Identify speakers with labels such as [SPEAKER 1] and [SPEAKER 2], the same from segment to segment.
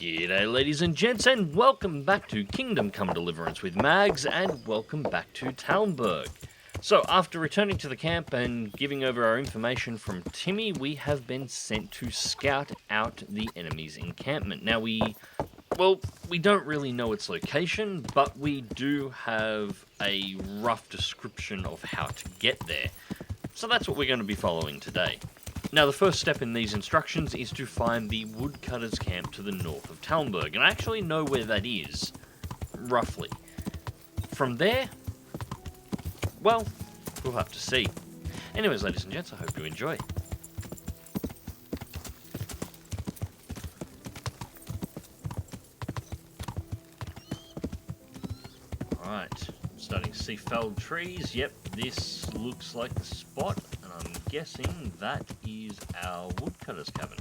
[SPEAKER 1] G'day ladies and gents, and welcome back to Kingdom Come Deliverance with Mags, and welcome back to Talmberg. So, after returning to the camp and giving over our information from Timmy, we have been sent to scout out the enemy's encampment. Now we don't really know its location, but we do have a rough description of how to get there. So that's what we're going to be following today. Now, the first step in these instructions is to find the woodcutters' camp to the north of Talmberg, and I actually know where that is, roughly. From there, well, we'll have to see. Anyways, ladies and gents, I hope you enjoy. Alright, starting to see felled trees. Yep, this looks like the spot. I'm guessing that is our woodcutters cabin.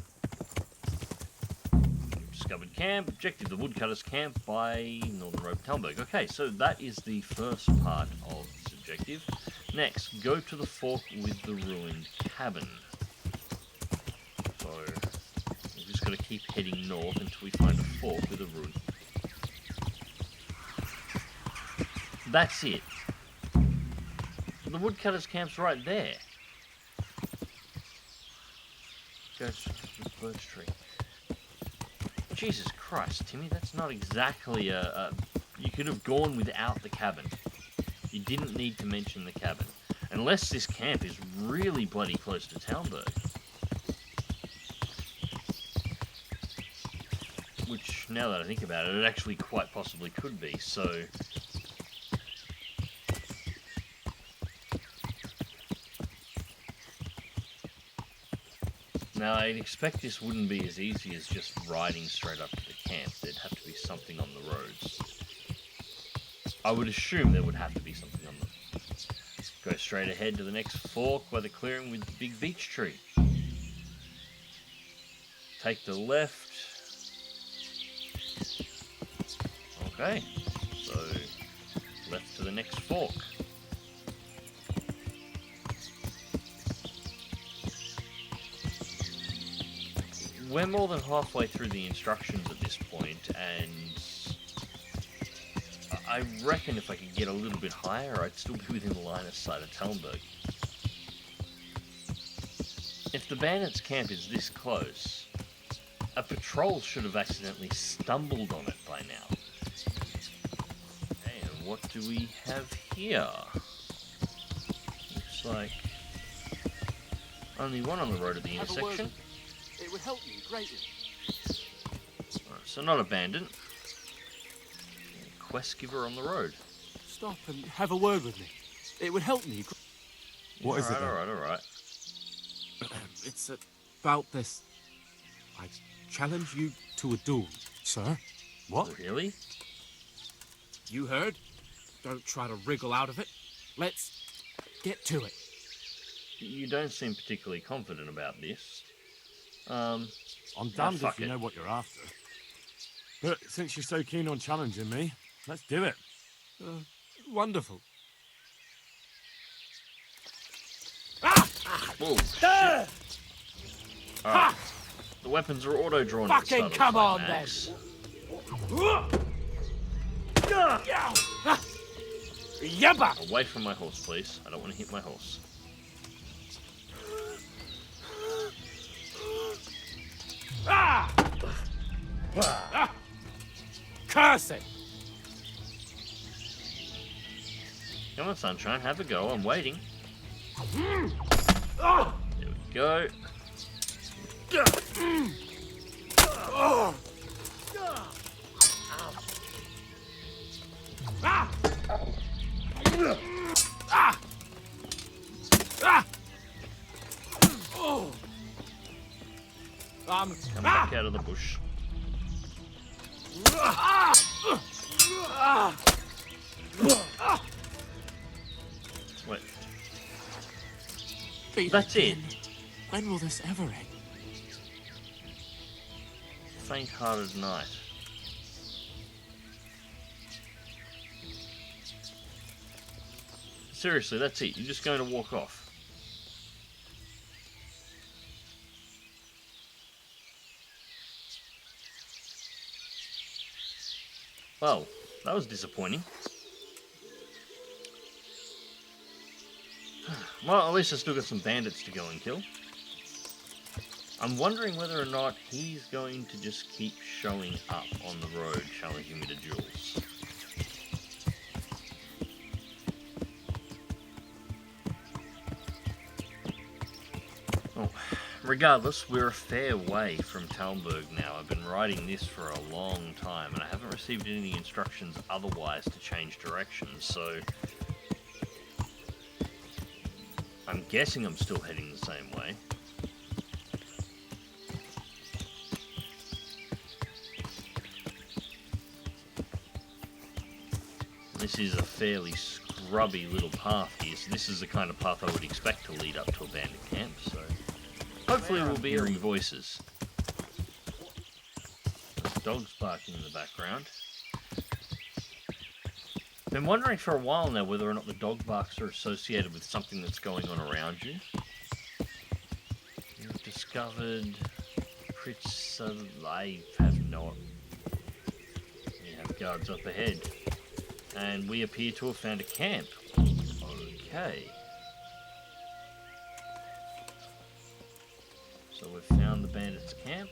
[SPEAKER 1] Discovered camp. Objective: the woodcutters camp by Northern Road, Talmberg. Okay, so that is the first part of this objective. Next, go to the fork with the ruined cabin. So we've just got to keep heading north until we find a fork with a ruined. That's it. The woodcutters camp's right there. Goes to the birch tree. Jesus Christ, Timmy, that's not exactly you could have gone without the cabin. You didn't need to mention the cabin. Unless this camp is really bloody close to Talmberg. Which, now that I think about it, it actually quite possibly could be, so... Now, I'd expect this wouldn't be as easy as just riding straight up to the camp. There'd have to be something on the roads. I would assume there would have to be something on them. Go straight ahead to the next fork by the clearing with the big beech tree. Take the left. Okay, so left to the next fork. We're more than halfway through the instructions at this point, and I reckon if I could get a little bit higher, I'd still be within the line of sight of Talmberg. If the bandits' camp is this close, a patrol should have accidentally stumbled on it by now. And what do we have here? Looks like only one on the road at the intersection.
[SPEAKER 2] It would help you greatly.
[SPEAKER 1] Right, so not a bandit. Quest giver on the road.
[SPEAKER 2] Stop and have a word with me. It would help me.
[SPEAKER 1] What is it? Alright.
[SPEAKER 2] It's about this. I challenge you to a duel, sir.
[SPEAKER 1] What? Really?
[SPEAKER 2] You heard? Don't try to wriggle out of it. Let's get to it.
[SPEAKER 1] You don't seem particularly confident about this.
[SPEAKER 3] I'm damned if you know what you're after. But since you're so keen on challenging me, let's do it.
[SPEAKER 2] Wonderful.
[SPEAKER 1] Whoa, shit. Alright. The weapons are auto-drawn.
[SPEAKER 2] Fucking come on, then. Yabba!
[SPEAKER 1] Away from my horse, please. I don't want to hit my horse.
[SPEAKER 2] Curse it!
[SPEAKER 1] Come on, sunshine, have a go. I'm waiting. There we go. Come back out of the bush. Wait. That's it.
[SPEAKER 2] When will this ever end?
[SPEAKER 1] Faint-hearted night. Seriously, that's it. You're just going to walk off. Well, that was disappointing. Well, at least I still got some bandits to go and kill. I'm wondering whether or not he's going to just keep showing up on the road, challenging me to duels. Oh, regardless, we're a fair way from Talmberg now. I've been riding this for a long time, and I haven't received any instructions otherwise to change directions, so I'm guessing I'm still heading the same way. This is a fairly scrubby little path here, so this is the kind of path I would expect to lead up to a bandit camp, so hopefully we'll be hearing voices. There's dogs barking in the background. Been wondering for a while now whether or not the dog barks are associated with something that's going on around you. You've discovered I have no. We have guards up ahead. And we appear to have found a camp. Okay. So we've found the bandits' camp.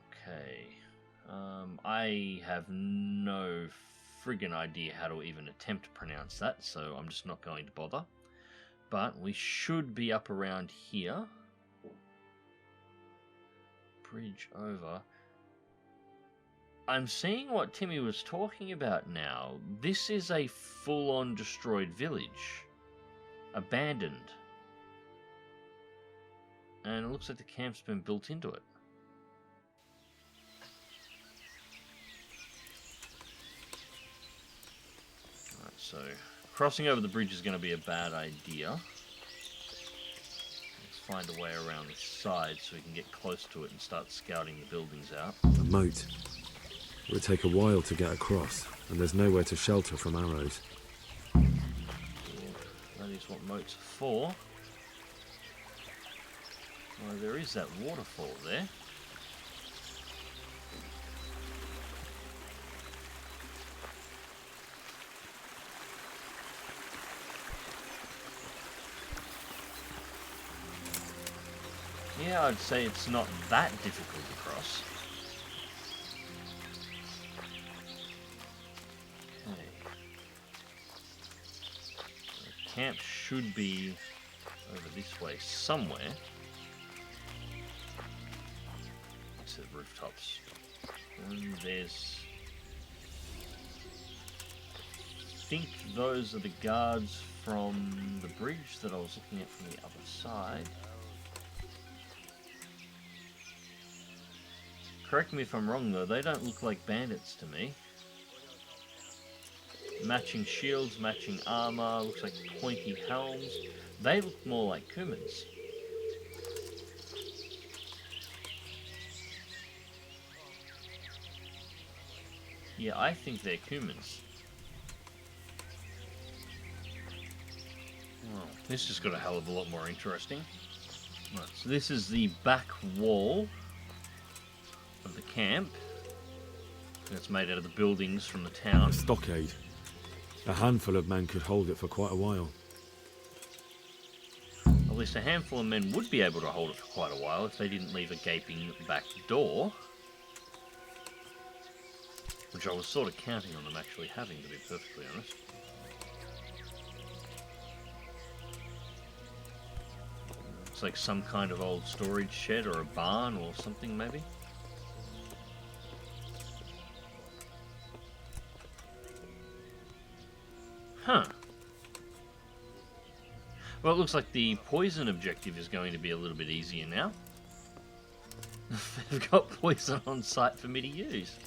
[SPEAKER 1] Okay. I have no friggin' idea how to even attempt to pronounce that, so I'm just not going to bother. But we should be up around here. Bridge over. I'm seeing what Timmy was talking about now. This is a full-on destroyed village. Abandoned. And it looks like the camp's been built into it. Alright, so crossing over the bridge is going to be a bad idea. Find a way around the side so we can get close to it and start scouting the buildings out.
[SPEAKER 4] A moat. It would take a while to get across, and there's nowhere to shelter from arrows.
[SPEAKER 1] Yeah, that is what moats are for. Well, there is that waterfall there. Yeah, I'd say it's not that difficult to cross. Okay. The camp should be over this way somewhere. It's the rooftops. And there's... I think those are the guards from the bridge that I was looking at from the other side. Correct me if I'm wrong though, they don't look like bandits to me. Matching shields, matching armor, looks like pointy helms. They look more like Kumans. Yeah, I think they're Kumans. Well, this just got a hell of a lot more interesting. Right, so this is the back wall of the camp. It's made out of the buildings from the town.
[SPEAKER 4] A stockade. A handful of men could hold it for quite a while.
[SPEAKER 1] At least a handful of men would be able to hold it for quite a while if they didn't leave a gaping back door. Which I was sort of counting on them actually having, to be perfectly honest. It's like some kind of old storage shed or a barn or something maybe. Huh. Well, it looks like the poison objective is going to be a little bit easier now. They've got poison on site for me to use.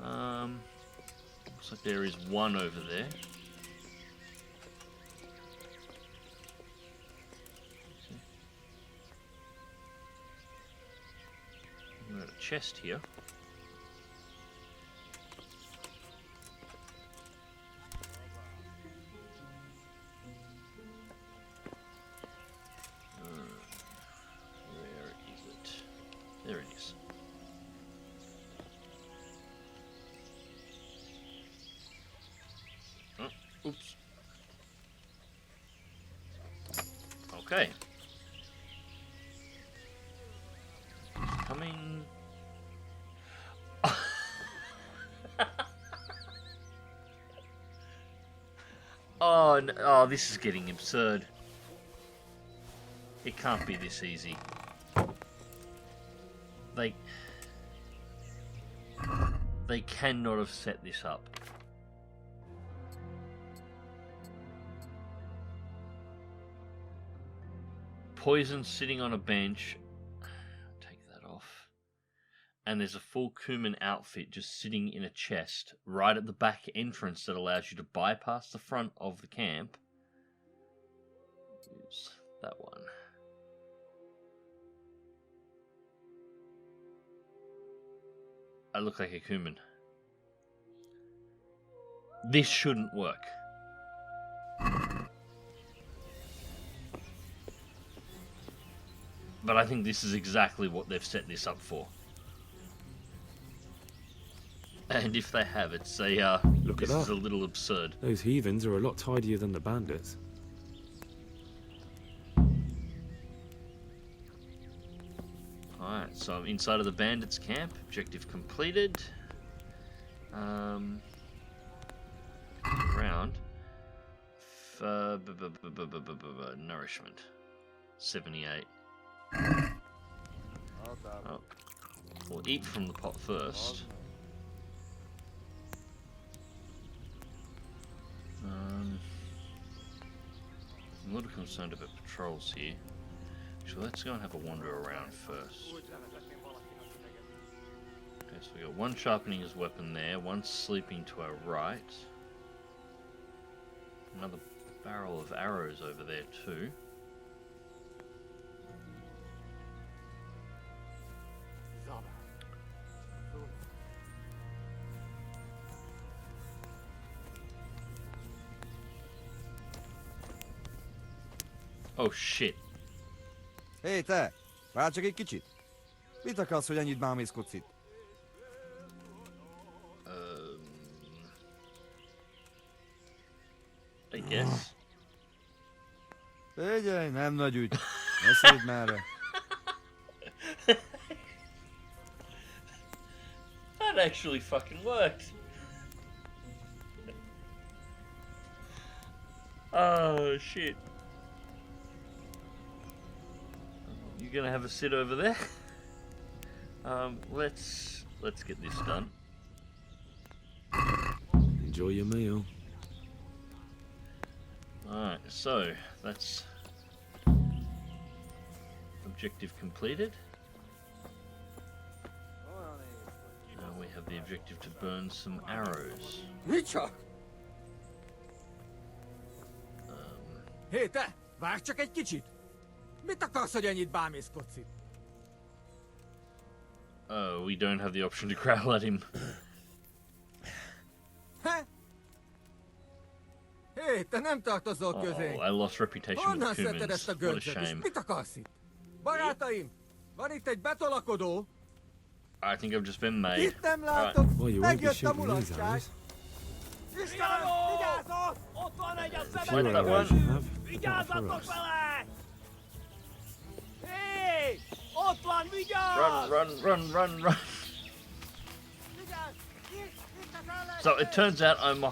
[SPEAKER 1] Looks like there is one over there. We've got a chest here. Okay. Coming. Oh, no. Oh, this is getting absurd. It can't be this easy. They cannot have set this up. Poison sitting on a bench. Take that off. And there's a full Kuman outfit just sitting in a chest right at the back entrance that allows you to bypass the front of the camp. Use that one. I look like a Kuman. This shouldn't work. But I think this is exactly what they've set this up for. And if they have, it's a
[SPEAKER 4] Look at
[SPEAKER 1] this
[SPEAKER 4] that.
[SPEAKER 1] is a little absurd.
[SPEAKER 4] Those heathens are a lot tidier than the bandits.
[SPEAKER 1] Alright, so I'm inside of the bandits camp. Objective completed. Round. Nourishment. 78. Oh. We'll eat from the pot first. I'm a little concerned about patrols here. So let's go and have a wander around first. Okay, so we got one sharpening his weapon there, one sleeping to our right. Another barrel of arrows over there too. Oh shit.
[SPEAKER 5] Hé, te! Várj csak egy kicsit! Mit akarsz, hogy ennyit bámészkodsz itt?
[SPEAKER 1] I guess.
[SPEAKER 5] Figyelj, nem nagy ügy. Ne széd merre.
[SPEAKER 1] That actually fucking worked. Oh shit. You gonna have a sit over there? Let's get this done.
[SPEAKER 4] Enjoy your meal.
[SPEAKER 1] Alright, so that's objective completed. Now we have the objective to burn some arrows.
[SPEAKER 6] Hé, te! Várj csak egy kicsit! Mit akarsz, hogy ennyit bámészkodsz itt?
[SPEAKER 1] Oh, we don't have the option to growl at him.
[SPEAKER 6] Hé, te nem tartozol közénk!
[SPEAKER 1] Oh, I lost reputation
[SPEAKER 6] Honnan
[SPEAKER 1] with
[SPEAKER 6] szedted ezt a
[SPEAKER 1] Kumans. What a
[SPEAKER 6] göncöt, és
[SPEAKER 1] shame.
[SPEAKER 6] mit akarsz itt? Barátaim, van itt egy betolakodó!
[SPEAKER 1] I think I've just been made.
[SPEAKER 6] Itt nem
[SPEAKER 1] Alright.
[SPEAKER 6] látok!
[SPEAKER 4] Well, you won't be
[SPEAKER 6] Megjött a
[SPEAKER 4] shooting these
[SPEAKER 6] mulatság!
[SPEAKER 4] arrows.
[SPEAKER 6] Istenem, vigyázzon! Ott van egy a
[SPEAKER 4] The fewer
[SPEAKER 1] Like that
[SPEAKER 4] arrows
[SPEAKER 1] one.
[SPEAKER 4] you have, the better for
[SPEAKER 6] Vigyázzatok
[SPEAKER 4] us.
[SPEAKER 6] vele! Hé! Ott van, vigyázz!
[SPEAKER 1] Run.
[SPEAKER 6] Vigyázz! Itt az ellen!
[SPEAKER 1] So it turns out I'm a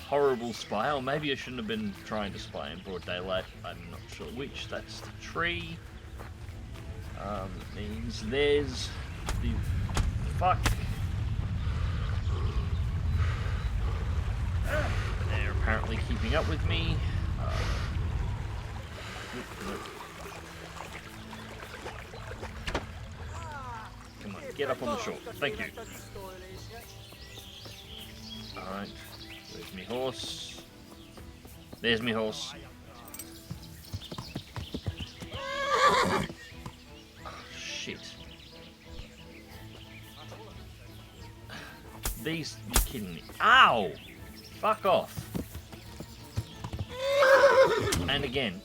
[SPEAKER 1] horrible spy, or maybe I shouldn't have been trying to spy in broad daylight. I'm not sure which. That's the tree. That means there's the fuck. They're apparently keeping up with me. Come on, get up on the shore. Thank you. Alright, there's me horse. There's me horse. Oh, shit. These, you kidding me? Ow! Fuck off. And again,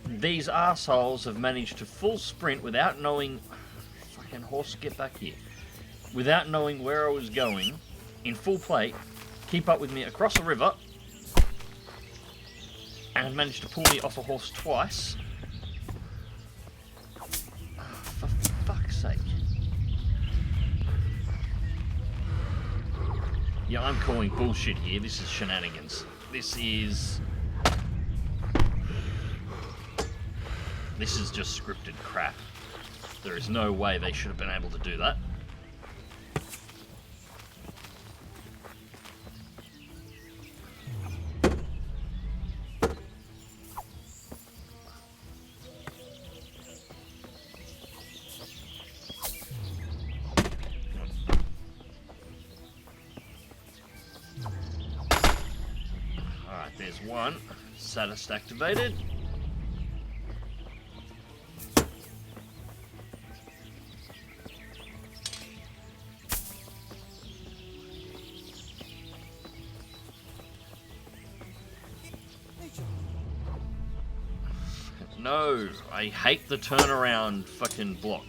[SPEAKER 1] these assholes have managed to full sprint without knowing. Fucking horse, get back here. Without knowing where I was going, in full plate, keep up with me across a river. and managed to pull me off a horse twice. Oh, for fuck's sake. Yeah, I'm calling bullshit here. This is shenanigans. This is just scripted crap. There is no way they should have been able to do that. Alright, there's one. Saddest activated. No, I hate the turnaround fucking block.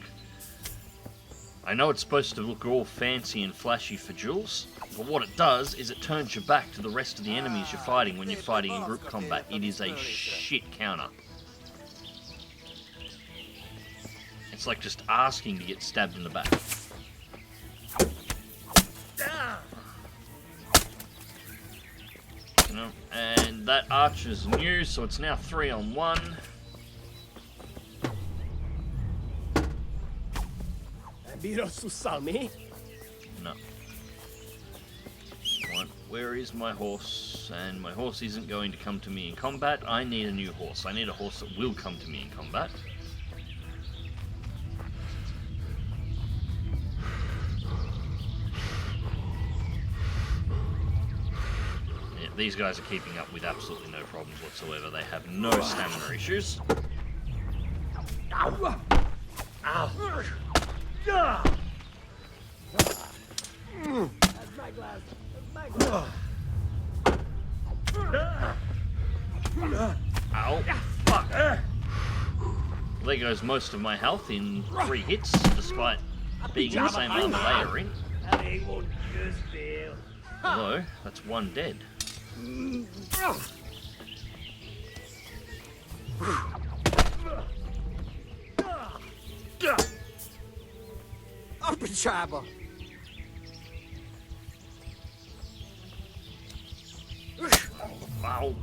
[SPEAKER 1] I know it's supposed to look all fancy and flashy for duels, but what it does is it turns your back to the rest of the enemies you're fighting when you're fighting in group combat. It is a shit counter. It's like just asking to get stabbed in the back. You know, and that archer's new, so it's now 3-on-1. No. Where is my horse? And my horse isn't going to come to me in combat. I need a new horse. I need a horse that will come to me in combat. Yeah, these guys are keeping up with absolutely no problems whatsoever. They have no stamina issues. Ow! Ow! Ow, fuck. There goes most of my health in 3 hits, despite being in the same armor they are in. Although, that's 1 dead.
[SPEAKER 6] Up in Chaba.
[SPEAKER 1] Ow.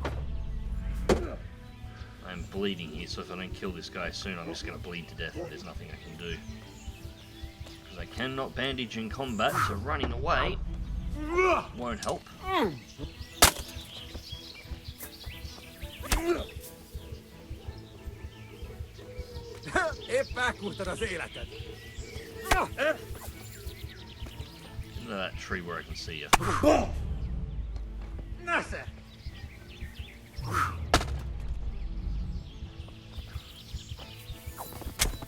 [SPEAKER 1] I'm bleeding here, so if I don't kill this guy soon, I'm just going to bleed to death. There's nothing I can do. Because I cannot bandage in combat, so running away won't help. Into that tree where I can see you.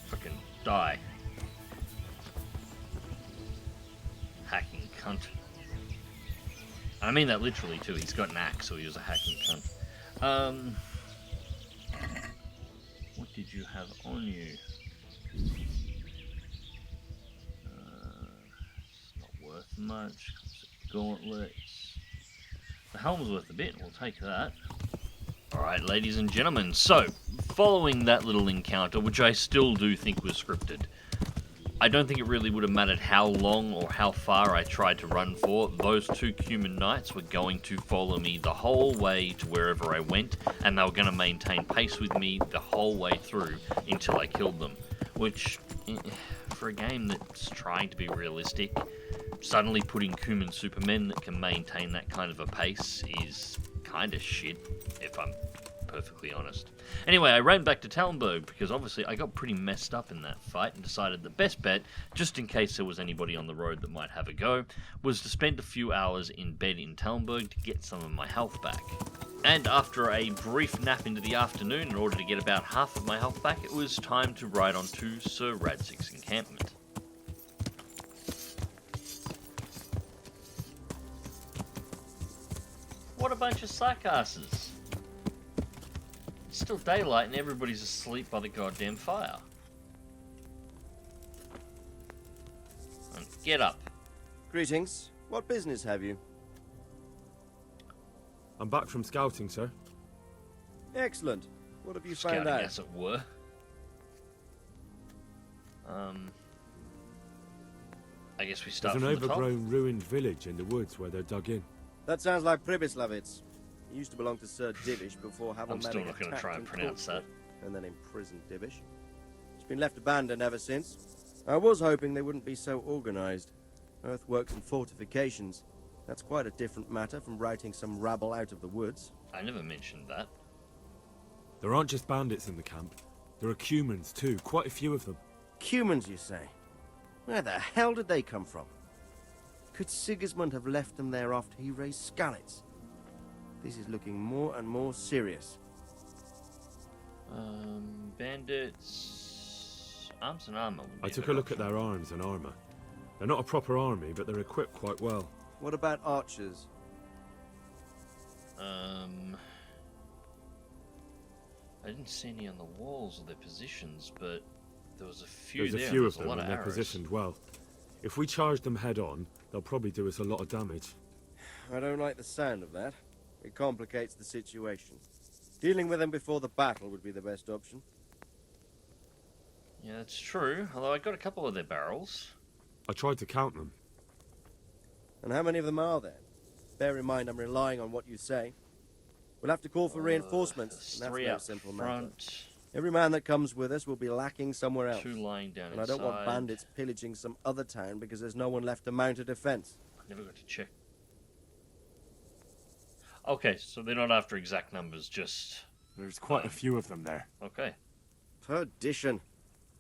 [SPEAKER 1] Fucking die. Hacking cunt. I mean that literally too. He's got an axe, so he was a hacking cunt. What did you have on you? It's not worth much. Gauntlets. The helm's worth a bit. We'll take that. Alright, ladies and gentlemen. So, following that little encounter, which I still do think was scripted, I don't think it really would have mattered how long or how far I tried to run for. Those 2 human knights were going to follow me the whole way to wherever I went, and they were going to maintain pace with me the whole way through until I killed them. Which, for a game that's trying to be realistic, suddenly putting human supermen that can maintain that kind of a pace is kind of shit, if I'm perfectly honest. Anyway, I ran back to Talmberg because obviously I got pretty messed up in that fight and decided the best bet, just in case there was anybody on the road that might have a go, was to spend a few hours in bed in Talmberg to get some of my health back. And after a brief nap into the afternoon in order to get about half of my health back, it was time to ride on to Sir Radzig's encampment. What a bunch of suckasses. It's still daylight and everybody's asleep by the goddamn fire. Get up.
[SPEAKER 7] Greetings. What business have you?
[SPEAKER 4] I'm back from scouting, sir.
[SPEAKER 7] Excellent. What have you found
[SPEAKER 1] Scouting,
[SPEAKER 7] out?
[SPEAKER 1] as it were. I guess we start
[SPEAKER 4] There's
[SPEAKER 1] from
[SPEAKER 4] an
[SPEAKER 1] the top.
[SPEAKER 4] overgrown, ruined village in the woods where they're dug in.
[SPEAKER 7] That sounds like Pribyslavitz. He used to belong to Sir Divish before
[SPEAKER 1] I'm still not going to try and pronounce that.
[SPEAKER 7] And then imprisoned Divish. It's been left abandoned ever since. I was hoping they wouldn't be so organized. Earthworks and fortifications. That's quite a different matter from routing some rabble out of the woods.
[SPEAKER 1] I never mentioned that.
[SPEAKER 4] There aren't just bandits in the camp. There are Cumans too, quite a few of them.
[SPEAKER 7] Cumans, you say? Where the hell did they come from? Could Sigismund have left them there after he raised Skalitz? This is looking more and more serious.
[SPEAKER 1] Bandits... Arms and armor.
[SPEAKER 4] I took a look at their arms and armor. They're not a proper army, but they're equipped quite well.
[SPEAKER 7] What about archers?
[SPEAKER 1] I didn't see any on the walls of their positions, but there was a few
[SPEAKER 4] There's
[SPEAKER 1] there.
[SPEAKER 4] a few
[SPEAKER 1] There's
[SPEAKER 4] of them,
[SPEAKER 1] lot
[SPEAKER 4] and they're
[SPEAKER 1] arrows.
[SPEAKER 4] positioned well. If we charge them head on, they'll probably do us a lot of damage.
[SPEAKER 7] I don't like the sound of that. It complicates the situation. Dealing with them before the battle would be the best option.
[SPEAKER 1] Yeah, that's true. Although I got a couple of their barrels.
[SPEAKER 4] I tried to count them.
[SPEAKER 7] And how many of them are there? Bear in mind I'm relying on what you say. We'll have to call for reinforcements, and that's
[SPEAKER 1] Three
[SPEAKER 7] no
[SPEAKER 1] up
[SPEAKER 7] simple matter.
[SPEAKER 1] front,
[SPEAKER 7] Every man that comes with us will be lacking somewhere else.
[SPEAKER 1] 2 lying down
[SPEAKER 7] And I
[SPEAKER 1] inside.
[SPEAKER 7] don't want bandits pillaging some other town because there's no one left to mount a defense.
[SPEAKER 1] I never got to check. Okay, so they're not after exact numbers, just...
[SPEAKER 3] There's quite a few of them there.
[SPEAKER 1] Okay.
[SPEAKER 7] Perdition.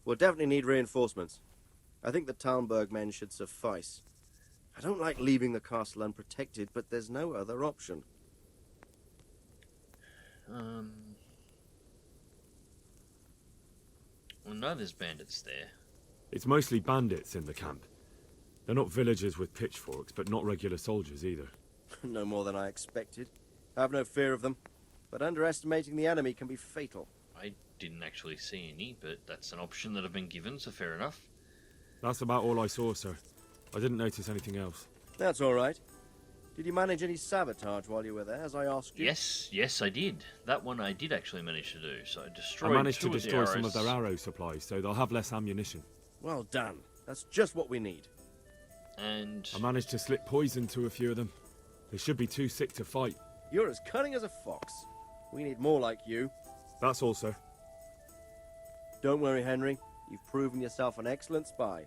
[SPEAKER 7] We'll definitely need reinforcements. I think the Talmberg men should suffice. I don't like leaving the castle unprotected, but there's no other option.
[SPEAKER 1] Well, no, there's bandits there.
[SPEAKER 4] It's mostly bandits in the camp. They're not villagers with pitchforks, but not regular soldiers either.
[SPEAKER 7] No more than I expected. I have no fear of them, but underestimating the enemy can be fatal.
[SPEAKER 1] I didn't actually see any, but that's an option that I've been given, so fair enough.
[SPEAKER 4] That's about all I saw, sir. I didn't notice anything else.
[SPEAKER 7] That's all right. Did you manage any sabotage while you were there, as I asked you?
[SPEAKER 1] Yes, I did. That one I did actually manage to do. So I
[SPEAKER 4] I
[SPEAKER 1] destroyed
[SPEAKER 4] managed to
[SPEAKER 1] two of the
[SPEAKER 4] destroy some of
[SPEAKER 1] arrows.
[SPEAKER 4] their arrow supplies, so they'll have less ammunition.
[SPEAKER 7] Well done. That's just what we need.
[SPEAKER 1] And
[SPEAKER 4] I managed to slip poison to a few of them. They should be too sick to fight.
[SPEAKER 7] You're as cunning as a fox. We need more like you.
[SPEAKER 4] That's all, sir.
[SPEAKER 7] Don't worry, Henry. You've proven yourself an excellent spy.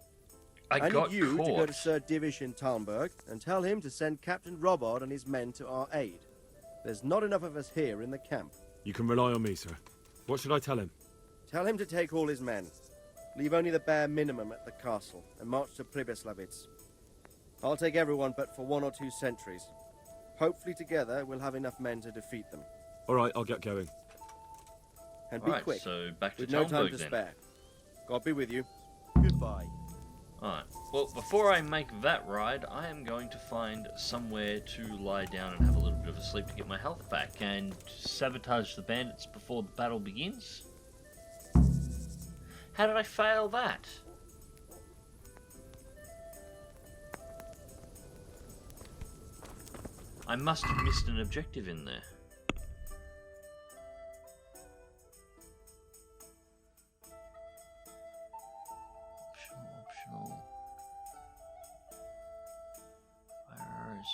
[SPEAKER 1] I got
[SPEAKER 7] need you
[SPEAKER 1] caught.
[SPEAKER 7] to go to Sir Divish in Talmberg and tell him to send Captain Robard and his men to our aid. There's not enough of us here in the camp.
[SPEAKER 4] You can rely on me, sir. What should I tell him?
[SPEAKER 7] Tell him to take all his men. Leave only the bare minimum at the castle and march to Pribyslavitz. I'll take everyone but for 1 or 2 sentries. Hopefully together we'll have enough men to defeat them.
[SPEAKER 4] All right, I'll get going.
[SPEAKER 7] And be
[SPEAKER 1] Alright,
[SPEAKER 7] quick,
[SPEAKER 1] so back to
[SPEAKER 7] with no time
[SPEAKER 1] Talmberg
[SPEAKER 7] to
[SPEAKER 1] then.
[SPEAKER 7] spare. God be with you. Goodbye.
[SPEAKER 1] Alright, well, before I make that ride, I am going to find somewhere to lie down and have a little bit of a sleep to get my health back and sabotage the bandits before the battle begins. How did I fail that? I must have missed an objective in there. Optional. Arrows.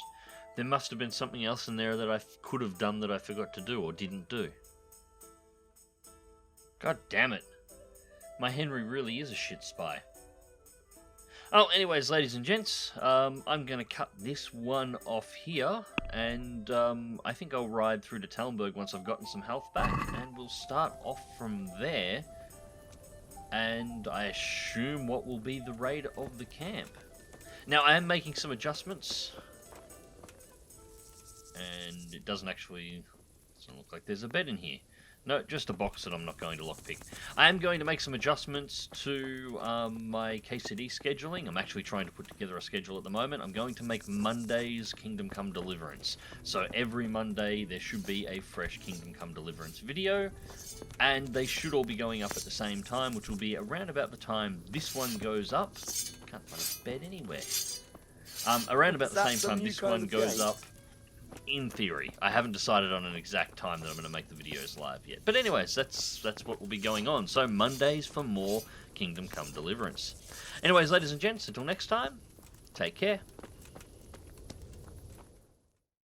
[SPEAKER 1] There must have been something else in there that I could have done that I forgot to do or didn't do. God damn it. My Henry really is a shit spy. Oh, anyways, ladies and gents, I'm going to cut this one off here, and I think I'll ride through to Talmberg once I've gotten some health back, and we'll start off from there, and I assume what will be the raid of the camp. Now, I am making some adjustments, and it doesn't look like there's a bed in here. No, just a box that I'm not going to lockpick. I am going to make some adjustments to my KCD scheduling. I'm actually trying to put together a schedule at the moment. I'm going to make Mondays Kingdom Come Deliverance. So every Monday there should be a fresh Kingdom Come Deliverance video. And they should all be going up at the same time, which will be around about the time this one goes up. Can't find a bed anywhere. Around about the same time this one goes up. in theory. I haven't decided on an exact time that I'm going to make the videos live yet. But anyways, that's what will be going on. So Mondays for more Kingdom Come Deliverance. Anyways, ladies and gents, until next time, take care.